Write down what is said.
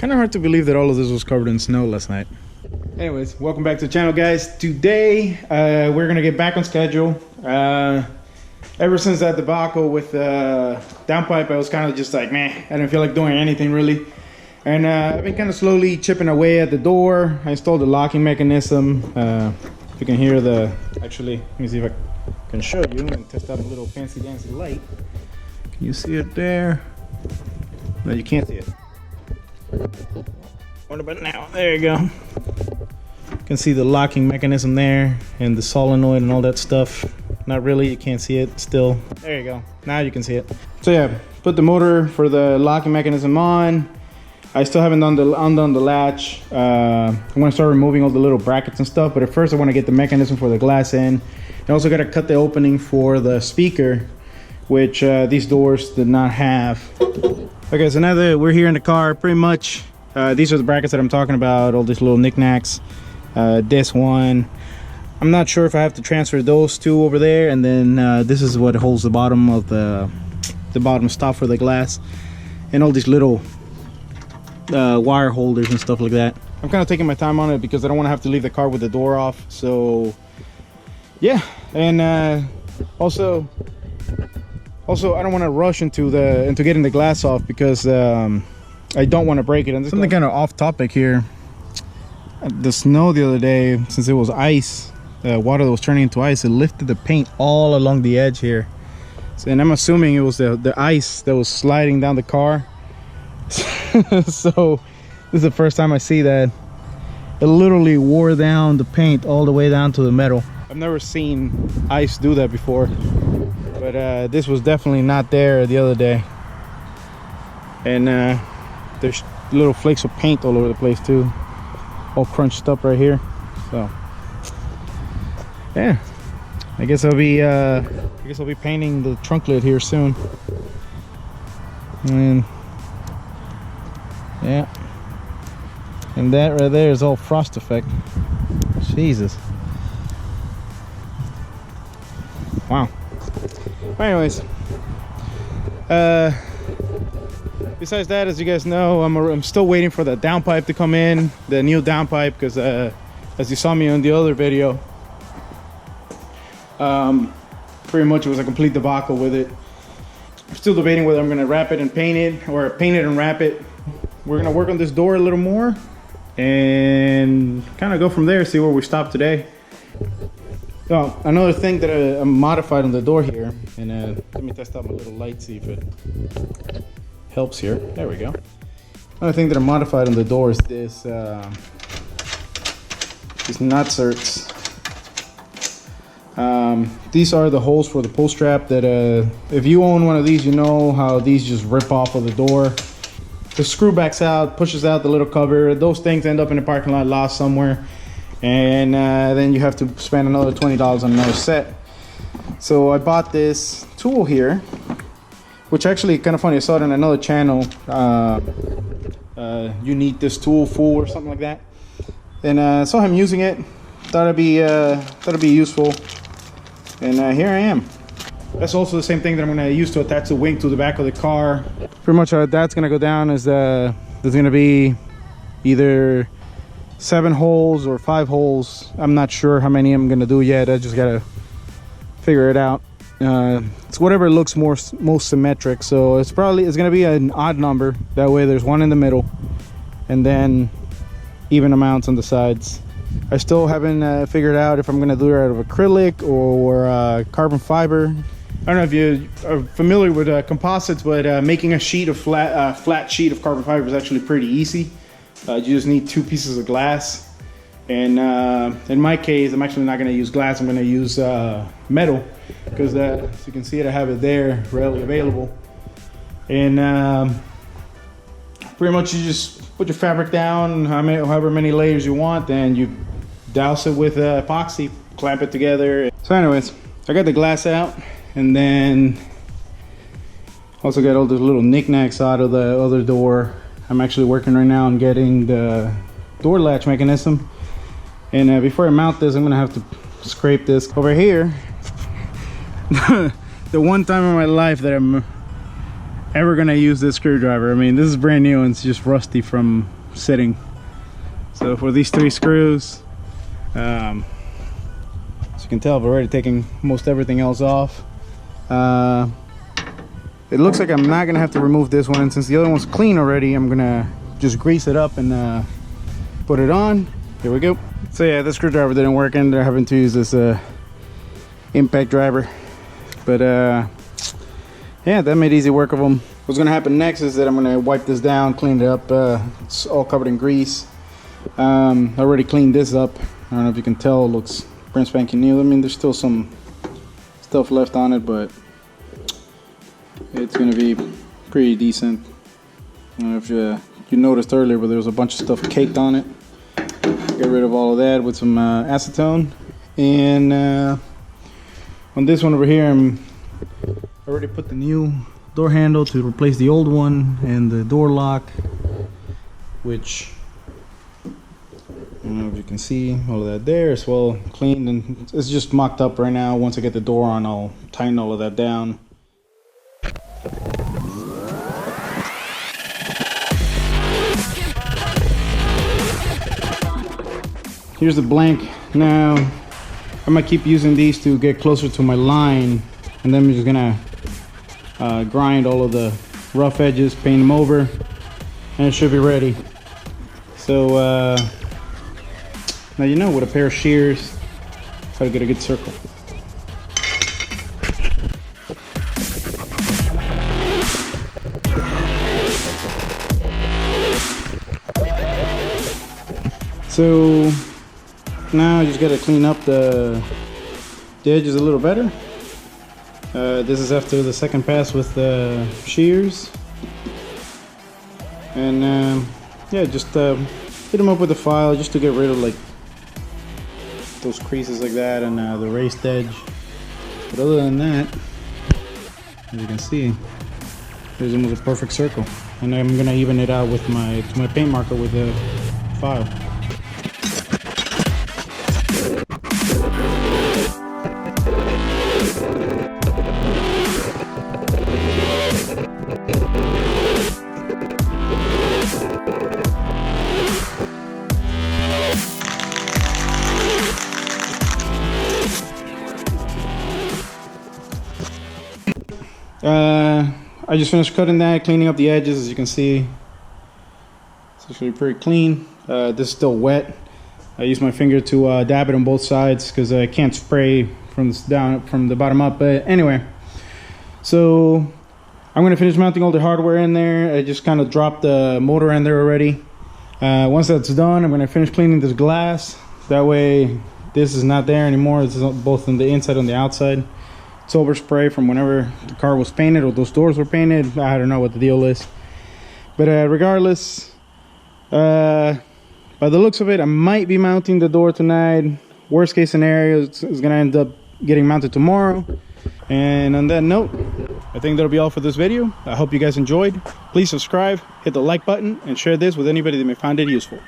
Kind of hard to believe that all of this was covered in snow last night. Anyways, welcome back to the channel, guys. Today we're gonna get back on schedule. Ever since that debacle with downpipe, I was kind of just like, meh, I didn't feel like doing anything really. And I've been kind of slowly chipping away at the door. I installed the locking mechanism. If you can hear the, actually, let me see if I can show you and test out a little fancy dancy light. Can you see it there? No, you can't see it. What about now? There you go. You can see the locking mechanism there and the solenoid and all that stuff. Not really, you can't see it still. There you go. Now you can see it. So yeah, put the motor for the locking mechanism on. I still haven't undone the latch. I'm gonna start removing all the little brackets and stuff, but at first I want to get the mechanism for the glass in. I also got to cut the opening for the speaker, which these doors did not have. Okay, so now that we're here in the car, pretty much these are the brackets that I'm talking about, all these little knickknacks. This one, I'm not sure if I have to transfer those two over there, and then this is what holds the bottom of the bottom stop for the glass, and all these little wire holders and stuff like that. I'm kind of taking my time on it because I don't want to have to leave the car with the door off. So yeah, and also I don't want to rush into getting the glass off because I don't want to break it. And something kind of off topic here. The snow the other day, since it was ice, water that was turning into ice, it lifted the paint all along the edge here. So, and I'm assuming it was the ice that was sliding down the car. So this is the first time I see that. It literally wore down the paint all the way down to the metal. I've never seen ice do that before, but this was definitely not there the other day. And there's little flakes of paint all over the place too, all crunched up right here. So yeah, I guess I'll be painting the trunk lid here soon. And yeah, and that right there is all frost effect. Jesus. Wow. Anyways, besides that, as you guys know, I'm still waiting for the downpipe to come in, the new downpipe, because as you saw me on the other video, pretty much it was a complete debacle with it. I'm still debating whether I'm gonna wrap it and paint it, or paint it and wrap it. We're gonna work on this door a little more and kind of go from there, see where we stop today. Oh, another thing that I modified on the door here, and let me test out my little light, see if it helps here. There we go. Another thing that I modified on the door is this these nutserts. These are the holes for the pull strap that if you own one of these, you know how these just rip off of the door. The screw backs out, pushes out the little cover. Those things end up in the parking lot lost somewhere, and then you have to spend another $20 on another set. So I bought this tool here, which actually kind of funny. I saw it on another channel. You need this tool for or something like that, and saw him using it. Thought it'd be useful, and here I am. That's also the same thing that I'm going to use to attach the wing to the back of the car. Pretty much how that's going to go down is there's going to be either 7 holes or 5 holes. I'm not sure how many I'm going to do yet. I just got to figure it out. It's whatever looks most symmetric. So it's going to be an odd number. That way there's one in the middle and then even amounts on the sides. I still haven't figured out if I'm going to do it out of acrylic or carbon fiber. I don't know if you are familiar with composites, but making a sheet of flat sheet of carbon fiber is actually pretty easy. You just need 2 pieces of glass, and in my case, I'm actually not going to use glass. I'm going to use metal, because as you can see it, I have it there readily available. And pretty much you just put your fabric down, however many layers you want, and you douse it with epoxy, clamp it together. So anyways, I got the glass out. And then also got all those little knickknacks out of the other door. I'm actually working right now on getting the door latch mechanism. And before I mount this, I'm gonna have to scrape this over here. The one time in my life that I'm ever gonna use this screwdriver. I mean, this is brand new and it's just rusty from sitting. So for these 3 screws, as you can tell, I've already taken most everything else off. It looks like I'm not gonna have to remove this one, and since the other one's clean already, I'm gonna just grease it up and put it on. Here we go. So yeah, the screwdriver didn't work, and they're having to use this impact driver. But yeah, that made easy work of them. What's gonna happen next is that I'm gonna wipe this down, clean it up. It's all covered in grease. I already cleaned this up. I don't know if you can tell, it looks brand spanking new. I mean, there's still some stuff left on it, but it's gonna be pretty decent. I don't know if you noticed earlier, but there was a bunch of stuff caked on it. Get rid of all of that with some acetone. And on this one over here, I already put the new door handle to replace the old one, and the door lock, which I don't know if you can see all of that there. It's well cleaned and it's just mocked up right now. Once I get the door on, I'll tighten all of that down. Here's the blank. Now I might keep using these to get closer to my line, and then I'm just gonna grind all of the rough edges, paint them over, and it should be ready. So now you know, with a pair of shears, how to get a good circle. So now I just got to clean up the edges a little better. This is after the second pass with the shears. And yeah, just hit them up with a file just to get rid of like those creases like that and the raised edge. But other than that, as you can see, there's almost a perfect circle. And I'm gonna even it out with my paint marker with the file. I just finished cutting that, cleaning up the edges. As you can see, it's actually pretty clean. This is still wet. I use my finger to dab it on both sides because I can't spray from the bottom up. But anyway, so I'm gonna finish mounting all the hardware in there. I just kind of dropped the motor in there already. Once that's done, I'm gonna finish cleaning this glass. That way, this is not there anymore. It's both on the inside and the outside. It's overspray from whenever the car was painted or those doors were painted. I don't know what the deal is, but regardless, by the looks of it, I might be mounting the door tonight. Worst case scenario, it's gonna end up getting mounted tomorrow. And on that note, I think that'll be all for this video. I hope you guys enjoyed. Please subscribe, hit the like button, and share this with anybody that may find it useful.